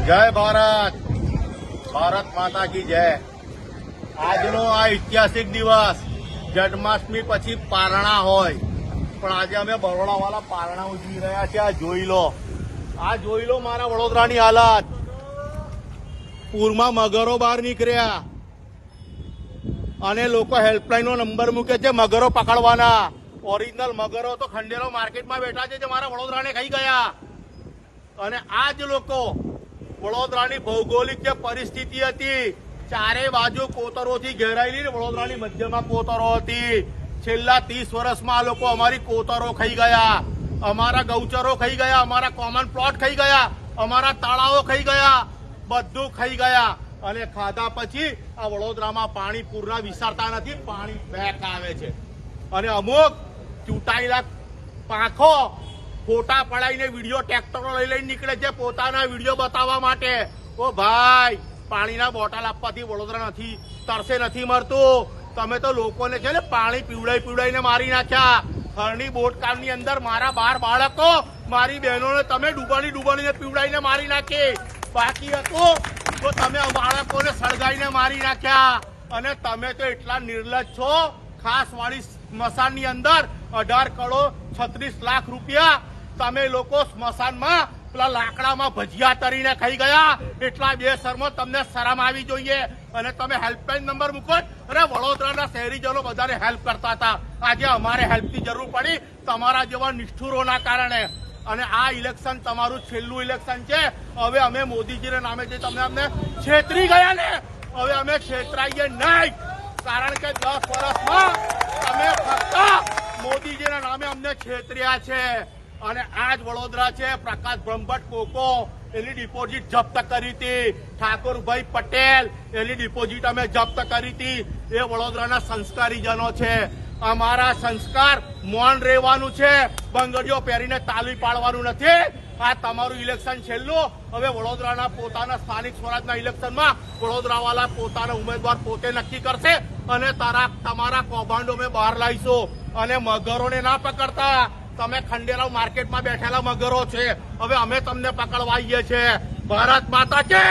જય ભારત, ભારત માતા કી જય। આજનો આ ઐતિહાસિક દિવસ જન્માષ્ટમી પછી પારણા હોય, પણ આજે અમે બરોડાવાળા પારણા ઉજવી રહ્યા છે। આ જોઈ લો મારા વડોદરાની હાલત। પૂરમાં મગરો બહાર નીકળ્યા અને લોકો હેલ્પલાઈન નો નંબર મૂકે છે મગરો પકડવાના। ઓરિજિનલ મગરો તો ખંડેરો માર્કેટમાં બેઠા છે જે મારા વડોદરાને ખાઈ ગયા। અને આ જ લોકો વડોદરાની ભૌગોલિક જે પરિસ્થિતિ હતી, ચારે બાજુ કોતરોથી ઘેરાયેલી, વડોદરાની મધ્યમાં કોતરો હતી। છેલ્લા 30 વર્ષમાં આ લોકો અમારી કોતરો ખાઈ ગયા, અમારા ગૌચરો ખાઈ ગયા, અમારા કોમન પ્લોટ ખાઈ ગયા, અમારા તળાવો ખાઈ ગયા, બધું ખાઈ ગયા। અને ખાધા પછી આ વડોદરામાં પાણી પૂરના વિસરતા નથી, પાણી બેક આવે છે। અને અમુક ચૂંટાયેલા પાંખો ફોટા પડાઈને વિડીયો ટ્રેક્ટરો લઈને નીકળે છે પોતાના વિડીયો બતાવવા માટે। ઓ ભાઈ, પાણીના બોટલ આપવાથી વડોદરા નથી તરસે નથી મરતું। તમે તો લોકોને છે ને પાણી પીવડાઈને મારી નાખ્યા। હરણી બોટકામની અંદર મારા 12 બાળકો, મારી બહેનોને તમે ડૂબાડીને પીવડાઈને મારી નાખી। બાકી હતું તો તમે બાળકોને સળગાઈને મારી નાખ્યા। અને તમે તો એટલા નિર્લજ્જ છો। ખાસ વાળી સ્મશાનની અંદર 18 કરોડ 36 લાખ રૂપિયા તમે લોકો સ્મશાનમાં પેલા લાકડામાં ભજીયા તરીને ખાઈ ગયા। એટલા બેશરમો, તમને શરમ આવી જોઈએ। અને તમે હેલ્પલાઈન નંબર મૂકો। અરે વડોદરાના શહેરીજનો બધાને હેલ્પ કરતા હતા, આજે અમારે હેલ્પની જરૂર પડી તમારા જેવા નિષ્ઠુરોના કારણે। અને આ ઇલેક્શન તમારું છેલ્લું ઇલેક્શન છે। હવે અમે મોદીજીના નામે જે તમને અમને છેતરી ગયા ને, હવે અમે છેતરાઈએ નહીં। કારણ કે 10 વર્ષમાં તમે ફક્ત મોદીજીના નામે અમને છેતર્યા છે। અને આજ વડોદરા છે, પ્રકાશ બ્રહ્મભટ્ટ કોકો એની ડિપોઝિટ જપ્ત કરી હતી, ઠાકોરભાઈ પટેલ એની ડિપોઝિટ અમે જપ્ત કરી હતી। એ વડોદરાના સંસ્કારીજનો છે। અમારા સંસ્કાર મૌન રહેવાનું છે, બંગડીઓ પહેરીને તાલી પાડવાનું નથી। આ તમારું ઇલેક્શન છેલ્લું। હવે વડોદરાના પોતાના સ્થાનિક સ્વરાજના ઇલેક્શનમાં વડોદરાવાળા પોતાના ઉમેદવાર પોતે નક્કી કરશે। અને તમારા કૌભાંડો અમે બહાર લાવીશું। અને મગરોને ના પકડતા, તમે ખંડેરાવ માર્કેટમાં બેઠેલા મગરો છે, હવે અમે તમને પકડવા આવીએ છીએ। ભારત માતા છે।